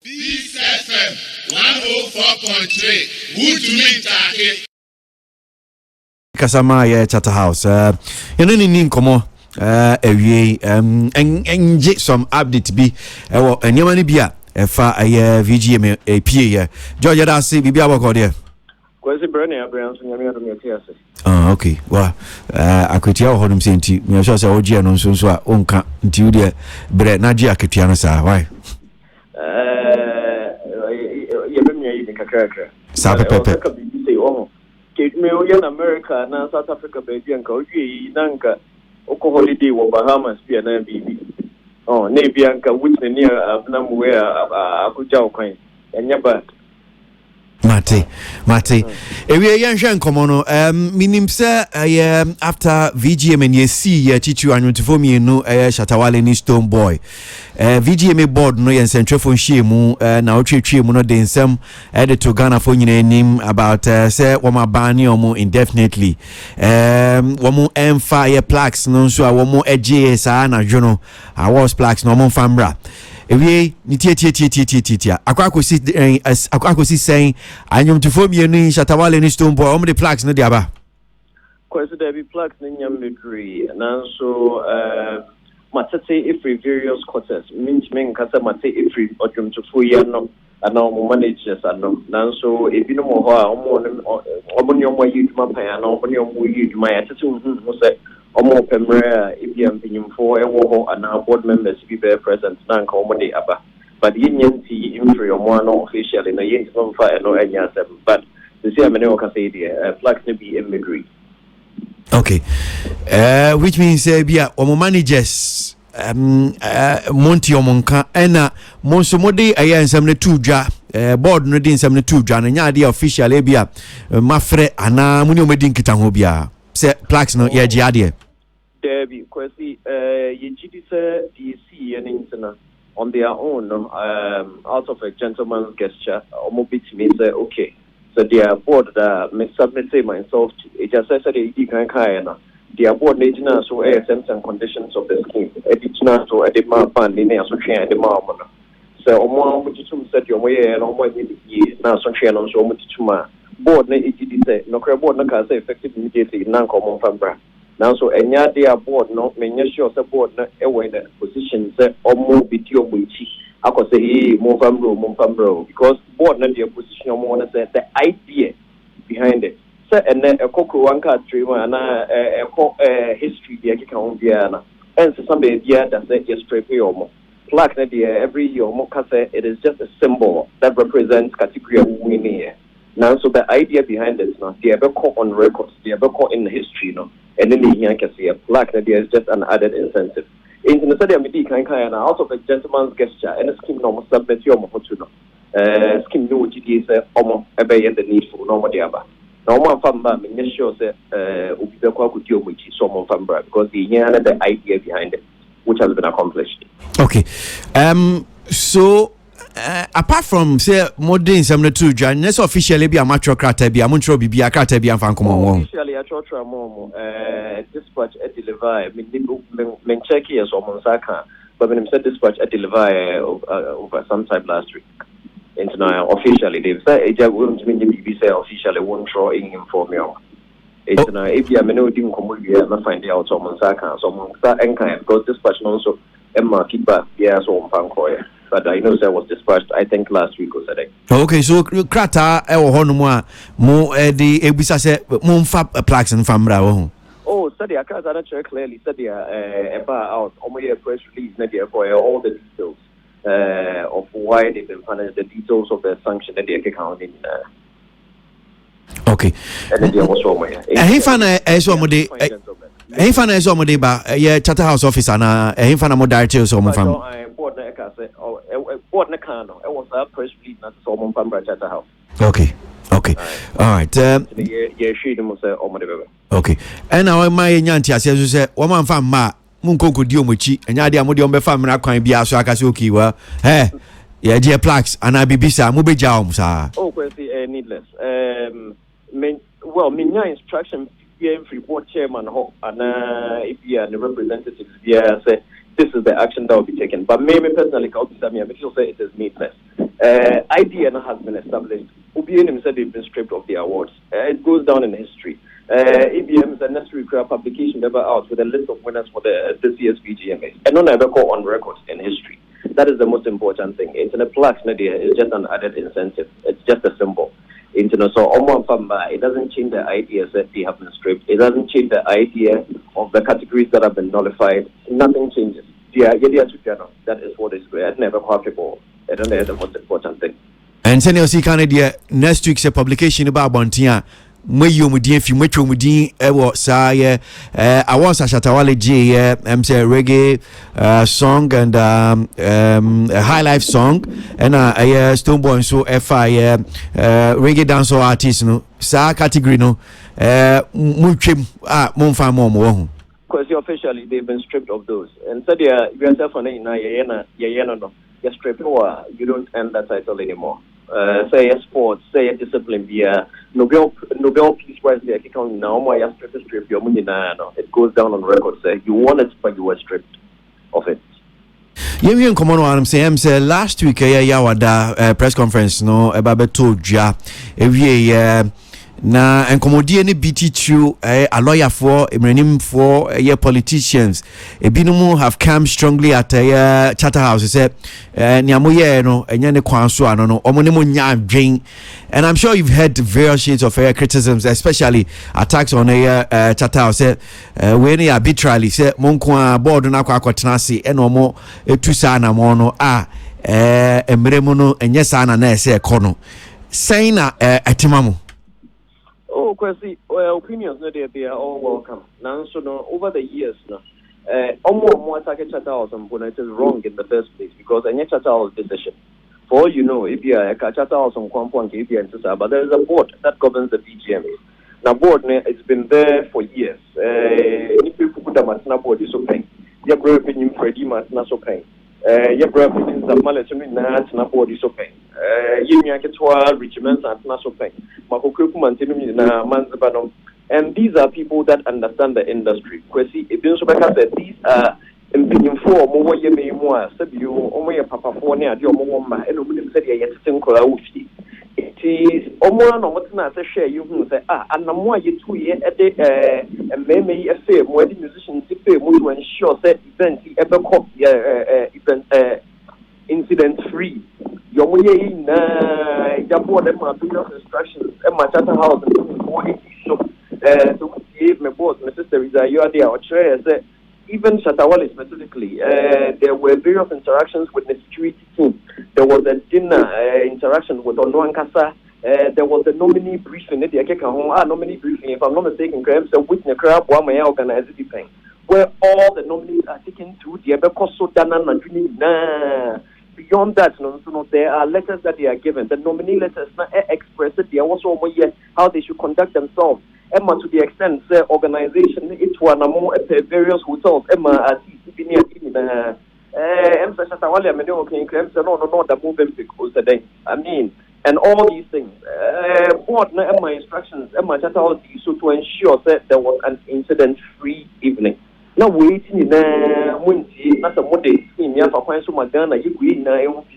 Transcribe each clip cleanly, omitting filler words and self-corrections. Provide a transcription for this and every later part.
Peace FM 104.3. Who to meet Taki? Kasama Shatta House. You know ni nkomo ewie enje some update bi enyama ni bia efa VGM PA George da say bibia aboko there. Kwesi brane abrian so nyame adom yetiase. Okay. Well, akwetia ho dum senti. Me sure say ogie no nso a onka nti wo de bre na gie aketua no sa why? Sa pepe. Me in America na South Africa baby and go nanka oko holiday wo Bahamas bia na bibi. Oh, na bia nka which near abnam where akuja okwan. Enya ba Mate. Ewe yanhwe nkomo no minim se after VGM and ye chichu anwontifo mienu Shatta Wale Stonebwoy. VGM board no yen centrofo nhie mu na otwetwe mu no de nsem de to Ghana for nyina nim about say woma ban omo indefinitely. Womo emfa ye plaques no so a womo eje sa na dwono awards plaques no mo famra. Ewie ni tia akwakosi saying anyum to form you ni Shatta Wale Stonebwoy omo the plaques no dia ba kwesi there be plaques ni nyam degree na so matete every various quarters means men kasa mate every odum to fo year no ana omo managers ano na so ebino mo ho a omo ni omo yiduma pan ana omo ni omo yiduma ya tete hu say omo pemre ebia mpinyimfo ewo ho ana board members be present na nka omo dey aba but yenyanti infre omo no officially na yenti from fa no enya sem but the see amene o ka say there plaques ne be immigration. Okay. Which means bia omo managers monti omonka ena monso mode nsam ne tudwa board no din nsam ne tudwa na nya dia official bia mafre ana muni omedi nkita ho bia se plaques no ye gia de Debbie kwesi ye gidi se DC and interna on their own out of a gentleman's gesture omo bitimi say okay. So their board that me submit myself to it just says that you can na their board need na so terms and conditions of the scheme edit so edit ma ban ni na so twen edit ma mo so omo mututum said your way and omo ni na so twen no so mututuma board na edit say no credit board na ka say effective immediately na ko fambra now so enya their board no me sure say board na e we the position say omo bidio muchi I say hey move from because board na their position omo wanna say the idea behind it say and then a cocoa one card dream and history the kika on biana and so somebody there that say yes straight omo plaque na there every year omo ka say it is just a symbol that represents category of winning now so the idea behind it now the ever caught on records the ever caught in the history no and then the can see a plaque na there is just an added incentive. In the study, I'm out of a gentleman's gesture and a scheme no submit your mohotuno. Scheme no GDS obey the need for no more diaba. No one from me sure say Ubiko could deal with someone from Brad because the idea behind it, which has been accomplished. Okay. So apart from say modern some two journalists officially be a mature crata be a montro be a crata be a fan come on officially a church momo dispatch at deliver men check here so monsaka but when said dispatch at deliver over sometime last week international officially they say eja won't mean the say officially won't throw in inform you it's na if you no dim komo we na find out so monsaka so monsa enka because dispatch no so emma feedback yeah so on pankoya. But I know that was dispatched, I think, last week or Saturday. Okay, so Krata, mo the Ebisa said, Monfap plaques and Famra. Oh, study, I can't clearly study about a press release for all the details of why they've been punished, the details of the sanction that they're counting. Okay. And then there was one he found a somebody. He found a somebody, but Shatta House officer, and he found a more director or someone from. Board Nakano, I was a press release not someone from Shatta House. Okay. All right. Yeah, she must say, oh, my baby. Okay. And now my Yanti, as you say, woman from Ma, Munko could deal with chi, and Yadia Modium family, I can't be a Swakasuki. Well, hey, yeah, dear plaques, and I be bisa, Mubi Joms. Oh, needless. Well, Minya instruction, free board chairman, and if you are the representatives, yeah, say, this is the action that will be taken. But maybe personally, I will say it is needless. idea has been established. UBN said they've been stripped of the awards. It goes down in history. ABM's a necessary publication ever out with a list of winners for this year's VGMA. And none ever call on records in history. That is the most important thing. Internet Plaques media is just an added incentive. It's just a symbol. Internet, so it doesn't change the ideas that they have been stripped. It doesn't change the idea of the categories that have been nullified. Nothing changes. That is what is great. Never quadruple. I don't know the most important thing. And send us Canada next week's publication about Bontia. Mayo Mudin, if you metro Mudin, say, I was a Shatta Wale J, say reggae song and a high life song, and a Stonebwoy, so FI reggae dancer artist, no, sa category, no, Muchim, Monfa Momo. Because officially they've been stripped of those. And so they are yourself on you're stripped or you don't earn that title anymore. Say a sports, say a discipline, Nobel Peace Prize, they are now my strip your money. It goes down on record. Say you want it, but you were stripped of it. Yeah, come on, I'm saying last week, press conference, no, about told ya, na enkomodie ne BT2 a lawyer for emrenim for politicians ebinumu have come strongly at Chatter House say niamoye no enya ne kwan so ano no omo ne mo nya adwen, and I'm sure you've heard various shades of criticisms, especially attacks on Chatter House say when they arbitrarily say monko board na kwakotena se e no mo etusa na mo no emremu no enye sa na na ese ekono saying na etimamu. Oh, Kwesi, opinions, they are all welcome. Now, so no, over the years, no, more attack Chatta House it is wrong in the first place because any Chatta House decision. For all you know, if you are a Chatta House on Kwampo and but there is a board that governs the BGM. Now, board, it's been there for years. If people put a Matna board, is okay. Your brother opinion, Freddie Matna, so pain. Your brother opinion, the Malachim, Natna board is okay. Regiments and national pain. And these are people that understand the industry. These are in four more you may more you only a papa for near your mama and said yet it is almost no what's not a share you who say and no more you 2 years a day and maybe a fair wedding musicians if they want to ensure that event ever cop event incident free. Your way in your board and my instructions and my Chatter House and so gave my boss, my sister is you are there or chair said even Shatta Wale specifically, there were various interactions with the security team. There was a dinner interaction with Ono Ankasa. There was a nominee briefing. Nominee briefing, if I'm not mistaken, so witness crowd one may organize it thing where all the nominees are taken through the Ebekoso Dana and beyond that, there are letters that they are given. The nominee letters express it. They are also how they should conduct themselves. Emma, to the extent, organization, it was among various hotels. Emma, as I mean, and all these things. Board Emma instructions, Emma Chatta so to ensure that there was an incident-free evening. Now waiting in that's a model in Yafa so Magana, you green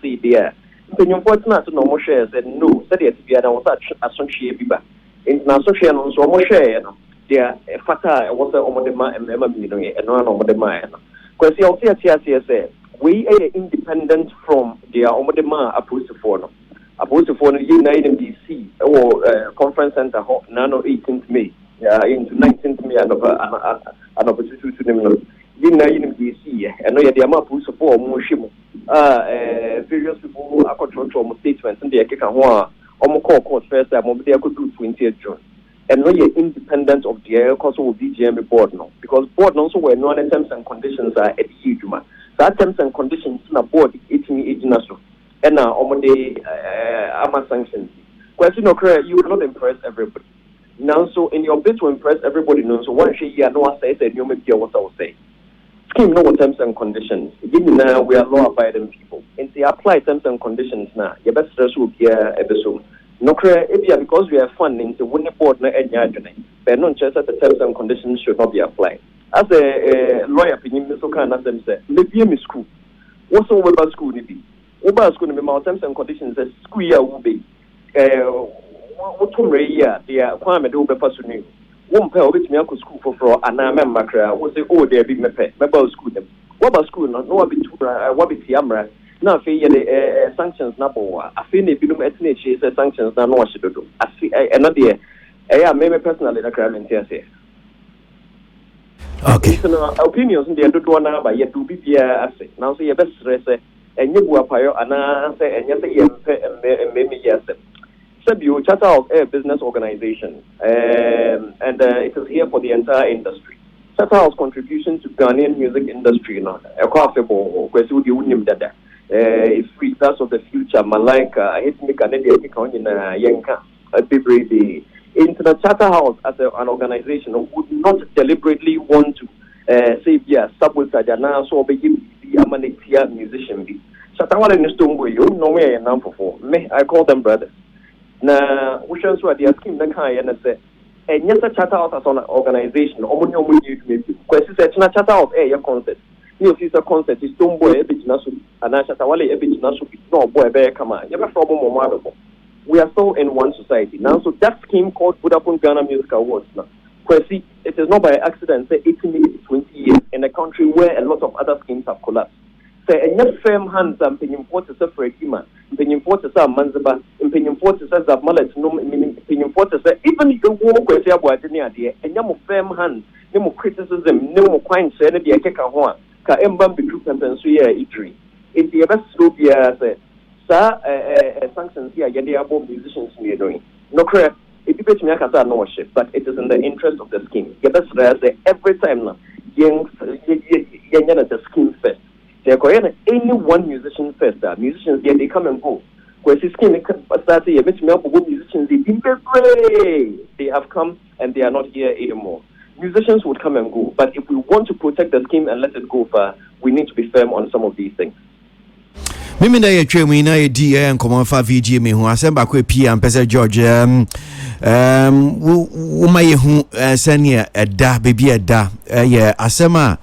see there. The important to normal shares said no, said it to be was associated biba. In association on so much share, there fata was a omodema and Emma Binoy and non omodema. Because the said we are independent from the omodema opposed to foreign. Opposed to foreign United DC or conference center nano 18th May. Into 19th May and opportunity to them. In DC, and no, the amount of support more shimo. Various people are control statements and they are kicking one or court first time, they could do 20th June. And no, you're independent of the air cost of BGM board now, because board also were no terms and conditions are at huge. That terms and conditions in a board 18 national. And now, on the AMA sanctions. Question occur, you cannot impress everybody. Now, so in your bid to impress everybody, knows so one year, no one says that you may be what I will say. Scheme no terms and conditions. Now we are law abiding people. And they apply terms and conditions now. Your best stress will be a episode. No clear because we are funding to win the board na any argument. But non just that the terms and conditions should not be applied. As a lawyer opinion, so can them say, maybe a school. What's over school be? Uba school in my terms and conditions as school year will be what year they are quite a over person. One pair of it school for an Amen Macra was say, oh, there be my pet, my bow school them. What about school? No, what be Yamra. Now, the sanctions number one. I feel if you don't ethnic, she says sanctions, now what she do. I see another. Maybe personally, the crime in TSA. Okay. Opinions in the other one now, but yet to be asset. Now, say your best stress, and you go payo, and I say, and yes, and maybe yes. Sabu, Charter of a business organization, and it is here for the entire industry. Charter House contribution to Ghanaian music industry, a quaffable, question you wouldn't that. It's free stars of the future, Malika, ethnic Canadian in Yanka, a big into the Charter House as an organization would not deliberately want to say, yeah, sabotage and now so be the Amanitia musician. Shatta Wale Stonebwoy, you know where I am for me. I call them brothers. Now, we shall swear the scheme the kind and say, and yes, a Charter House as an organization, only you question said, Charter House, a concert. You see, a concert is Stonebwoy, a bit nasu, and Shatta Wale, a bit nasu, no boy, bear come on. You have a problem or we are still in one society now. So that scheme called Vodafone Ghana Music Awards now. Kwesi, it is not by accident, say 18 to 20 years in a country where a lot of other schemes have collapsed. Say, and yet firm hands and paying for to suffer a human, paying for to some Manzaba, and paying for to say that Mallet, no meaning paying for to say, even if you walk with your boy, and you firm hands, no more criticism, no more quine, say, and the Akeka, Ka Embam be true and Suya Itri. It's the best slope, yeah, say. Sanctions here, they are both musicians we are doing. No correct. If you pay me no worship, but it is in the interest of the scheme. Get us say every time now, young the scheme first. They're going any one musician first. Musicians here they come and go. Because this scheme start here, musicians they have come and they are not here anymore. Musicians would come and go, but if we want to protect the scheme and let it go far, we need to be firm on some of these things. Mimi na ye twem na ye di enkomo fa VG me hu asem ba ko pia mpese George wo ma ye hu sene eda bebi eda ye asema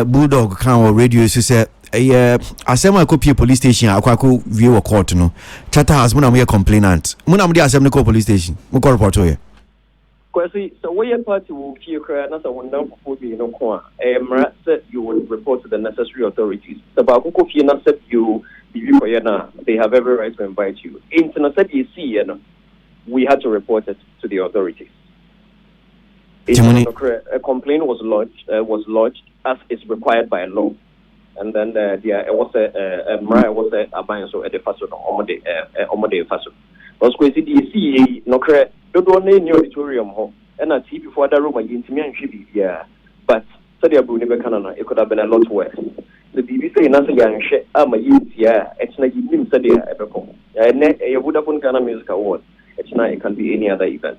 Bulldog kan o radio so say asema ko pia police station akwa view court no Charter House mo na mo ye complainant mo na mo di asem ne ko police station mo ko report here. Kwesi, so where your party will keep not a one down for you know, said you will report to the necessary authorities. The Bakuko Fiena said you they have every right to invite you. Internet you see, we had to report it to the authorities. A complaint was lodged as is required by law. And then there was a bias at the first Omode Faso. Was Kwesi DCA no correct. Don't want any auditorium home and I see before that room again to me and she be but study about never canana, it could have been a lot worse. The BBC nothing young shit, I'm a it's not you study ever come. I would have won Ghana Music Award. It's not, it can be any other event.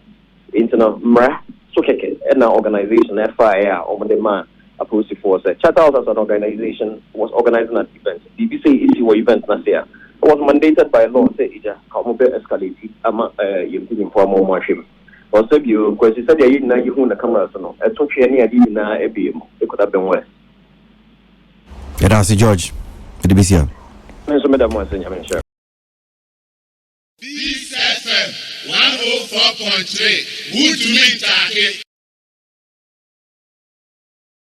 Internal Mra, so and our organization, FIR, over the man, opposed to force. Charter House as an organization was organizing an event. BBC issue event last year. It was mandated by law, say, it just come escalate, you putting for more machine. Or said you, because you said you didn't know you the cameras, no, I took you any idea now, it could have been worse. That's George, the BBC. This FM 104.3, good to meet